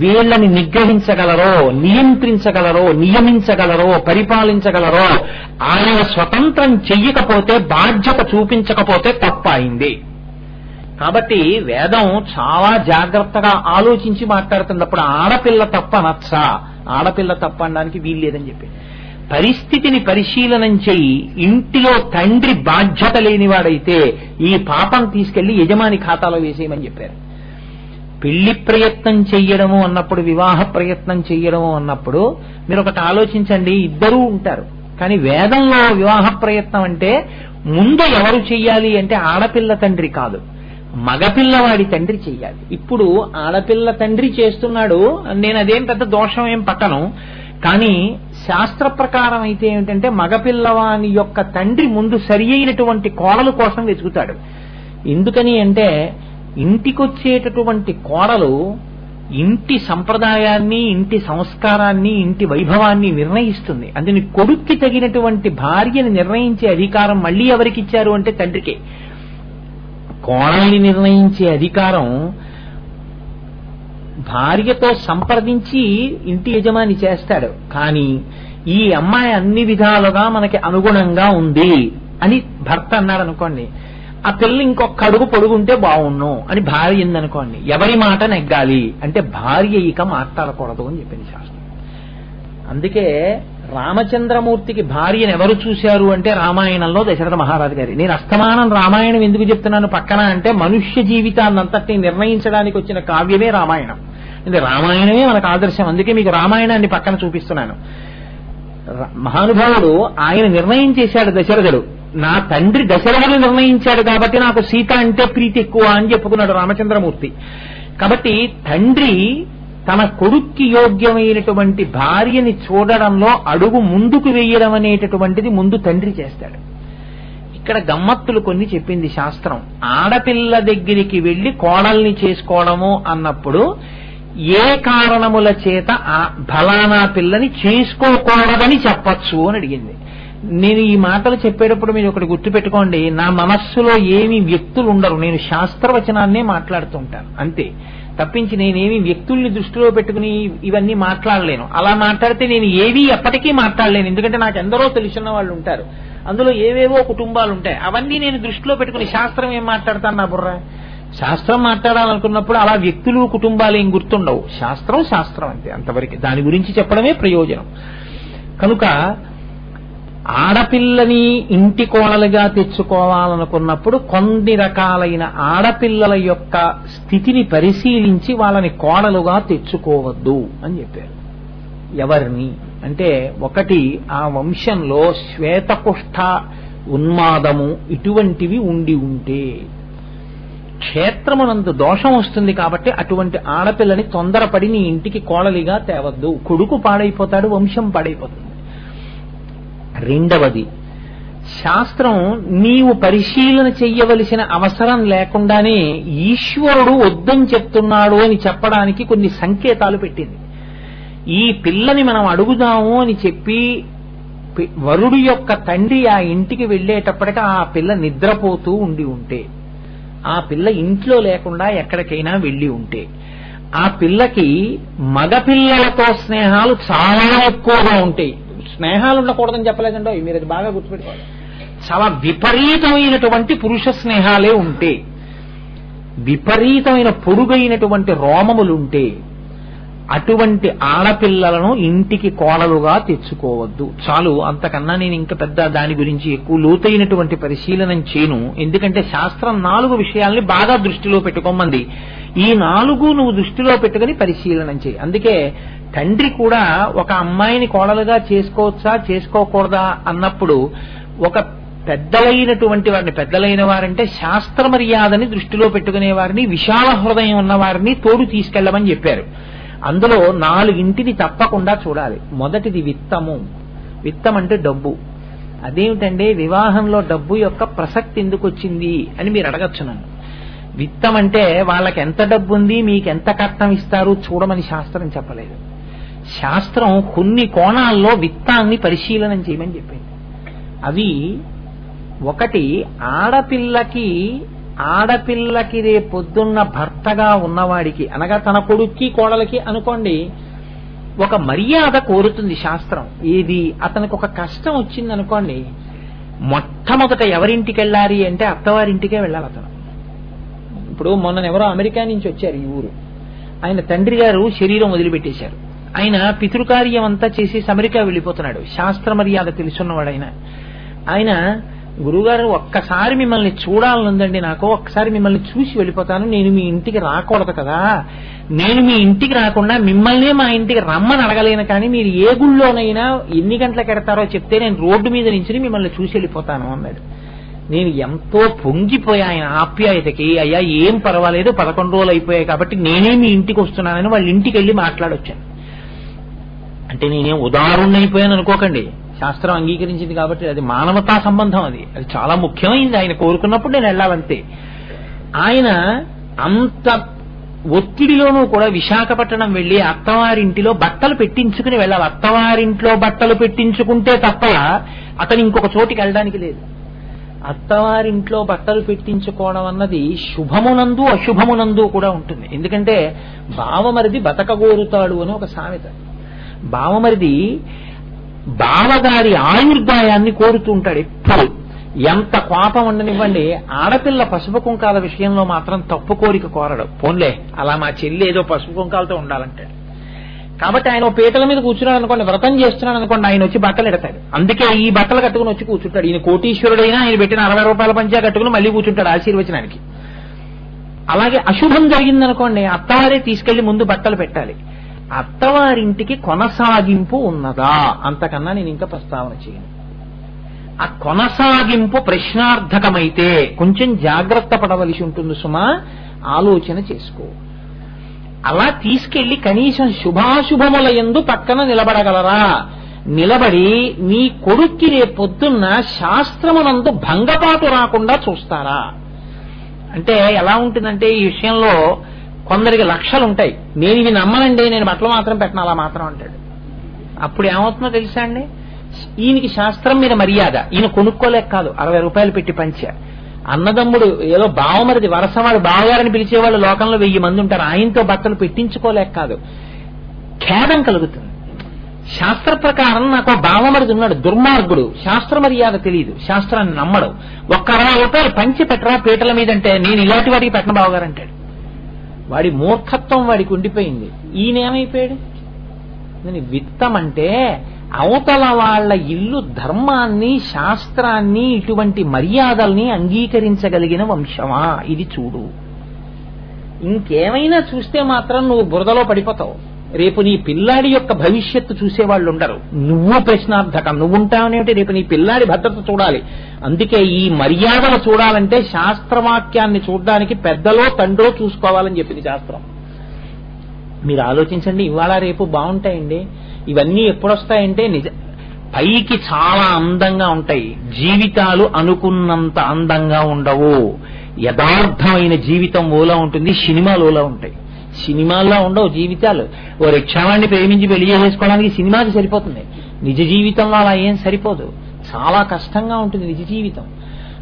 వీళ్ళని నిగ్రహించగలరో, నియంత్రించగలరో, నియమించగలరో, పరిపాలించగలరో ఆయన స్వతంత్రం చెయ్యకపోతే, బాధ్యత చూపించకపోతే తప్పయింది. కాబట్టి వేదం చాలా జాగ్రత్తగా ఆలోచించి మాట్లాడుతున్నప్పుడు ఆడపిల్ల తప్ప నచ్చా, ఆడపిల్ల తప్ప అనడానికి వీల్లేదని చెప్పి పరిస్థితిని పరిశీలనం చెయ్యి. ఇంటిలో తండ్రి బాధ్యత లేనివాడైతే ఈ పాపం తీసుకెళ్లి యజమాని ఖాతాలో వేసేయమని చెప్పారు. పెళ్లి ప్రయత్నం చెయ్యడము అన్నప్పుడు, వివాహ ప్రయత్నం చెయ్యడము అన్నప్పుడు మీరు ఒకటి ఆలోచించండి, ఇద్దరూ ఉంటారు. కానీ వేదంలో వివాహ ప్రయత్నం అంటే ముందు ఎవరు చెయ్యాలి అంటే ఆడపిల్ల తండ్రి కాదు, మగపిల్లవాడి తండ్రి చెయ్యాలి. ఇప్పుడు ఆడపిల్ల తండ్రి చేస్తున్నాడు, నేను అదేం పెద్ద దోషం ఏం పట్టను. కానీ శాస్త్ర ప్రకారం అయితే ఏమిటంటే మగపిల్లవాని యొక్క తండ్రి ముందు సరి అయినటువంటి కోడలు కోసం వెతుకుతాడు. ఎందుకని అంటే ఇంటికొచ్చేటటువంటి కోడలు ఇంటి సంప్రదాయాన్ని, ఇంటి సంస్కారాన్ని, ఇంటి వైభవాన్ని నిర్ణయిస్తుంది. అందుని కొడుక్కి తగినటువంటి భార్యని నిర్ణయించే అధికారం మళ్ళీ ఎవరికి ఇచ్చారు అంటే తండ్రికే. కోడల్ని నిర్ణయించే అధికారం భార్యతో సంప్రదించి ఇంటి యజమాని చేస్తాడు. కానీ ఈ అమ్మాయి అన్ని విధాలుగా మనకి అనుగుణంగా ఉంది అని భర్త అన్నాడు అనుకోండి, ఆ పిల్ల ఇంకొక అడుగు పొడుగుంటే బాగుండు అని భార్య ఉందనుకోండి, ఎవరి మాట నెగ్గాలి అంటే భార్య ఇక మాట్లాడకూడదు అని చెప్పింది శాస్త్రం. అందుకే రామచంద్రమూర్తికి భార్యను ఎవరు చూశారు అంటే రామాయణంలో దశరథ మహారాజు గారి. నేను అస్తమానం రామాయణం ఎందుకు చెప్తున్నాను పక్కన అంటే మనుష్య జీవితాన్నంతటినీ నిర్ణయించడానికి వచ్చిన కావ్యమే రామాయణం. అంటే రామాయణమే మనకు ఆదర్శం. అందుకే మీకు రామాయణాన్ని పక్కన చూపిస్తున్నాను. మహానుభావుడు ఆయన నిర్ణయం చేశాడు. దశరథుడు నా తండ్రి దశరథుడు నిర్ణయించాడు కాబట్టి నాకు సీత అంటే ప్రీతి ఎక్కువ అని చెప్పుకున్నాడు రామచంద్రమూర్తి. కాబట్టి తండ్రి తన కొడుక్కి యోగ్యమైనటువంటి భార్యని చూడడంలో అడుగు ముందుకు వేయడం అనేటటువంటిది ముందు తండ్రి చేస్తాడు. ఇక్కడ గమ్మత్తులు కొన్ని చెప్పింది శాస్త్రం. ఆడపిల్ల దగ్గరికి వెళ్లి కోడల్ని చేసుకోవడము అన్నప్పుడు ఏ కారణముల చేత ఆ ఫలానా పిల్లని చేసుకోకూడదని చెప్పచ్చు అని అడిగింది. నేను ఈ మాటలు చెప్పేటప్పుడు మీరు ఒకటి గుర్తుపెట్టుకోండి, నా మనస్సులో ఏమి వ్యక్తులు ఉండరు, నేను శాస్త్రవచనాన్నే మాట్లాడుతుంటాను అంతే. తప్పించి నేనేమి వ్యక్తుల్ని దృష్టిలో పెట్టుకుని ఇవన్నీ మాట్లాడలేను. అలా మాట్లాడితే నేను ఏవి ఎప్పటికీ మాట్లాడలేను. ఎందుకంటే నాకు ఎందరో తెలిసిన వాళ్ళు ఉంటారు, అందులో ఏవేవో కుటుంబాలు ఉంటాయి. అవన్నీ నేను దృష్టిలో పెట్టుకుని శాస్త్రం ఏం మాట్లాడతాను నా బుర్ర. శాస్త్రం మాట్లాడాలనుకున్నప్పుడు అలా వ్యక్తులు కుటుంబాలు ఏం గుర్తుండవు. శాస్త్రం శాస్త్రం అంతే, అంతవరకు. దాని గురించి చెప్పడమే ప్రయోజనం. కనుక ఆడపిల్లని ఇంటి కోడలుగా తెచ్చుకోవాలనుకున్నప్పుడు కొన్ని రకాలైన ఆడపిల్లల యొక్క స్థితిని పరిశీలించి వాళ్ళని కోడలుగా తెచ్చుకోవద్దు అని చెప్పారు. ఎవరిని అంటే, ఒకటి ఆ వంశంలో శ్వేతకుష్ఠ ఉన్మాదము ఇటువంటివి ఉండి ఉంటే క్షేత్రమునందు దోషం వస్తుంది. కాబట్టి అటువంటి ఆడపిల్లని తొందరపడి నీ ఇంటికి కోడలిగా తేవద్దు. కొడుకు పాడైపోతాడు, వంశం పాడైపోతుంది. రెండవది, శాస్త్రం నీవు పరిశీలన చెయ్యవలసిన అవసరం లేకుండానే ఈశ్వరుడు వద్దని చెప్తున్నాడు అని చెప్పడానికి కొన్ని సంకేతాలు పెట్టింది. ఈ పిల్లని మనం అడుగుదాము అని చెప్పి వరుడు యొక్క తండ్రి ఆ ఇంటికి వెళ్లేటప్పటికి ఆ పిల్ల నిద్రపోతూ ఉండి ఉంటే, ఆ పిల్ల ఇంట్లో లేకుండా ఎక్కడికైనా వెళ్లి ఉంటే, ఆ పిల్లకి మగపిల్లలతో స్నేహాలు చాలా ఎక్కువగా ఉంటాయి. స్నేహాలు ఉండకూడదని చెప్పలేదండో, మీరు అది బాగా గుర్తుపెట్టుకోవాలి. చాలా విపరీతమైనటువంటి పురుష స్నేహాలే ఉంటే, విపరీతమైన పొడుగైనటువంటి రోమములుంటే అటువంటి ఆడపిల్లలను ఇంటికి కోడలుగా తెచ్చుకోవద్దు. చాలు, అంతకన్నా నేను ఇంకా పెద్ద దాని గురించి ఎక్కువ లోతైనటువంటి పరిశీలన చేయను. ఎందుకంటే శాస్త్రం 4 విషయాల్ని బాగా దృష్టిలో పెట్టుకోమంది. ఈ 4 నువ్వు దృష్టిలో పెట్టుకుని పరిశీలన చేయి. అందుకే తండ్రి కూడా ఒక అమ్మాయిని కోడలుగా చేసుకోవచ్చా చేసుకోకూడదా అన్నప్పుడు ఒక పెద్దలైనటువంటి వారిని, పెద్దలైన వారంటే శాస్త్ర మర్యాదని దృష్టిలో పెట్టుకునే వారిని, విశాల హృదయం ఉన్న వారిని తోడు తీసుకెళ్లమని చెప్పారు. అందులో 4 తప్పకుండా చూడాలి. మొదటిది విత్తము. విత్తం అంటే డబ్బు. అదేమిటంటే వివాహంలో డబ్బు యొక్క ప్రసక్తి ఎందుకు వచ్చింది అని మీరు అడగచ్చు నన్ను. విత్తం అంటే వాళ్ళకి ఎంత డబ్బు ఉంది, మీకెంత కట్నం ఇస్తారు చూడమని శాస్త్రం చెప్పలేదు. శాస్త్రం కొన్ని కోణాల్లో విత్తాన్ని పరిశీలన చేయమని చెప్పింది. అవి ఒకటి, ఆడపిల్లకి రేపొద్దున్న భర్తగా ఉన్నవాడికి, అనగా తన కొడుక్కి కోడలకి అనుకోండి, ఒక మర్యాద కోరుతుంది శాస్త్రం. ఏది, అతనికి ఒక కష్టం వచ్చింది అనుకోండి, మొట్టమొదట ఎవరింటికి వెళ్ళాలి అంటే అత్తవారింటికే వెళ్ళాలి అతను. ఇప్పుడు మొన్ననెవరో అమెరికా నుంచి వచ్చారు ఈ ఊరు. ఆయన తండ్రి గారు శరీరం వదిలిపెట్టేశారు. ఆయన పితృకార్యం అంతా చేసి అమెరికా వెళ్ళిపోతున్నాడు. శాస్త్ర మర్యాద తెలుసున్నవాడు ఆయన గురుగారు ఒక్కసారి మిమ్మల్ని చూడాలనుందండి, నాకు ఒక్కసారి మిమ్మల్ని చూసి వెళ్ళిపోతాను, నేను మీ ఇంటికి రాకూడదు కదా, నేను మీ ఇంటికి రాకుండా మిమ్మల్నే మా ఇంటికి రమ్మని అడగలేను, కానీ మీరు ఏ గుళ్ళోనైనా ఎన్ని గంటలకు ఎడతారో చెప్తే నేను రోడ్డు మీద నుంచి మిమ్మల్ని చూసి వెళ్ళిపోతాను అన్నాడు. నేను ఎంతో పొంగిపోయా ఆయన ఆప్యాయతకి. అయ్యా ఏం పర్వాలేదు, 11 రోజులు అయిపోయాయి కాబట్టి నేనే మీ ఇంటికి వస్తున్నానని వాళ్ళ ఇంటికి వెళ్ళి మాట్లాడొచ్చాను. అంటే నేనేం ఉదాహరణైపోయాను అనుకోకండి, శాస్త్రం అంగీకరించింది కాబట్టి అది మానవతా సంబంధం, అది చాలా ముఖ్యమైంది. ఆయన కోరుకున్నప్పుడు నేను వెళ్ళాలంతే. ఆయన అంత ఒత్తిడిలోనూ కూడా విశాఖపట్నం వెళ్లి అత్తవారింటిలో బట్టలు పెట్టించుకుని వెళ్ళాలి. అత్తవారింట్లో బట్టలు పెట్టించుకుంటే తప్ప అతను ఇంకొక చోటికి వెళ్ళడానికి లేదు. అత్తవారింట్లో బట్టలు పెట్టించుకోవడం అన్నది శుభమునందు అశుభమునందు కూడా ఉంటుంది. ఎందుకంటే బావమరిది బతకగోరుతాడు అని ఒక సామెత. బావమరిది బావగారి ఆయుర్దాయాన్ని కోరుతూ ఉంటాడు ఎప్పుడు. ఎంత కోపం ఉండనివ్వండి, ఆడపిల్ల పసుపు కుంకాల విషయంలో మాత్రం తప్పు కోరిక కోరడు. పోన్లే అలా మా చెల్లి ఏదో పసుపు కుంకాలతో ఉండాలంటాడు. కాబట్టి ఆయన పీటల మీద కూర్చున్నాడు అనుకోండి, వ్రతం చేస్తున్నాడు అనుకోండి, ఆయన వచ్చి బట్టలు ఎడతాడు. అందుకే ఈ బట్టలు కట్టుకుని వచ్చి కూర్చుంటాడు. ఈయన కోటీశ్వరుడైనా ఆయన పెట్టిన 60 రూపాయల పంచా కట్టుకుని మళ్ళీ కూర్చుంటాడు ఆశీర్వచనానికి. అలాగే అశుభం జరిగిందనుకోండి, అత్తవారే తీసుకెళ్లి ముందు బట్టలు పెట్టాలి. అత్తవారింటికి కొనసాగింపు ఉన్నదా? అంతకన్నా నేను ఇంకా ప్రస్తావన చేయను. ఆ కొనసాగింపు ప్రశ్నార్థకమైతే కొంచెం జాగ్రత్త పడవలసి ఉంటుంది సుమా, ఆలోచన చేసుకో. అలా తీసుకెళ్లి కనీసం శుభాశుభముల యందు పక్కన నిలబడగలరా? నిలబడి నీ కొడుక్కి రేపొద్దున్న శాస్త్రమునందు భంగపాటు రాకుండా చూస్తారా? అంటే ఎలా ఉంటుందంటే ఈ విషయంలో కొందరికి లక్షలుంటాయి. నేను ఇవి నమ్మనండి, నేను బట్టలు మాత్రం పెట్టను అలా మాత్రం అంటాడు. అప్పుడు ఏమవుతుందో తెలుసా అండి, ఈయనకి శాస్త్రం మీద మర్యాద, ఈయన కొనుక్కోలేక కాదు 60 రూపాయలు పెట్టి పంచ. అన్నదమ్ముడు ఏదో బావమరిది వరసవాడు బావగారని పిలిచేవాళ్ళు లోకంలో 1000 మంది ఉంటారు, ఆయనతో బట్టలు పెట్టించుకోలేక కాదు, ఖేదం కలుగుతుంది. శాస్త్ర ప్రకారం నాకు బావమరిది ఉన్నాడు, దుర్మార్గుడు, శాస్త్ర మర్యాద తెలియదు, శాస్త్రాన్ని నమ్మడు. 60 రూపాయలు పంచి పెట్టరా పీటల మీద అంటే నేను ఇలాంటి వాటికి పెట్టిన బావగారు అంటాడు. వాడి మూర్ఖత్వం వాడికి ఉండిపోయింది. ఈయనేమైపోయాడు? నేను విత్తం అంటే అవతల వాళ్ల ఇల్లు ధర్మాన్ని శాస్త్రాన్ని ఇటువంటి మర్యాదల్ని అంగీకరించగలిగిన వంశమా ఇది చూడు. ఇంకేమైనా చూస్తే మాత్రం నువ్వు బురదలో పడిపోతావు. రేపు నీ పిల్లాడి యొక్క భవిష్యత్తు చూసేవాళ్ళు ఉండరు. నువ్వు ప్రశ్నార్థకం, నువ్వుంటావనేమిటి? రేపు నీ పిల్లాడి భద్రత చూడాలి. అందుకే ఈ మర్యాదలు చూడాలంటే శాస్త్రవాక్యాన్ని చూడడానికి పెద్దలో తండ్రో చూసుకోవాలని చెప్పింది శాస్త్రం. మీరు ఆలోచించండి, ఇవాళ రేపు బాగుంటాయండి. ఇవన్నీ ఎప్పుడొస్తాయంటే పైకి చాలా అందంగా ఉంటాయి, జీవితాలు అనుకున్నంత అందంగా ఉండవు. యథార్థమైన జీవితం ఓలా ఉంటుంది, సినిమాలు ఓలా ఉంటాయి. సినిమాల్లో ఉండవు జీవితాలు. ఓ రిక్షావాణ్ణి ప్రేమించి పెళ్లి చేసుకోవడానికి సినిమాకి సరిపోతుంది, నిజ జీవితంలో అలా ఏం సరిపోదు. చాలా కష్టంగా ఉంటుంది నిజ జీవితం.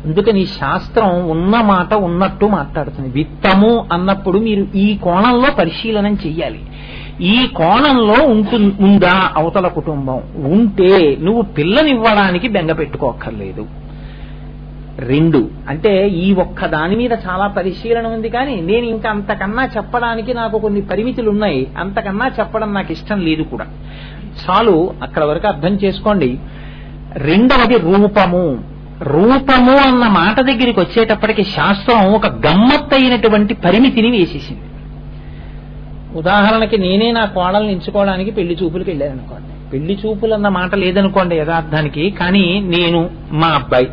అందుకని శాస్త్రం ఉన్న మాట ఉన్నట్టు మాట్లాడుతుంది. విత్తము అన్నప్పుడు మీరు ఈ కోణంలో పరిశీలనం చెయ్యాలి. ఈ కోణంలో ఉందా అవతల కుటుంబం? ఉంటే నువ్వు పిల్లనివ్వడానికి బెంగ పెట్టుకోక్కర్లేదు. 2 అంటే ఈ ఒక్క దాని మీద చాలా పరిశీలన ఉంది, కానీ నేను ఇంకా అంతకన్నా చెప్పడానికి నాకు కొన్ని పరిమితులు ఉన్నాయి, అంతకన్నా చెప్పడం నాకు ఇష్టం లేదు కూడా. చాలు అక్కడ వరకు అర్థం చేసుకోండి. 2వది రూపము. రూపము అన్న మాట దగ్గరికి వచ్చేటప్పటికి శాస్త్రం ఒక గమ్మత్తైనటువంటి పరిమితిని వేసేసింది. ఉదాహరణకి నేనే నా కోడల్ని ఎంచుకోవడానికి పెళ్లి చూపులకు వెళ్ళాననుకోండి, పెళ్లి చూపులు అన్న మాట లేదనుకోండి యథార్థానికి, కానీ నేను మా అబ్బాయి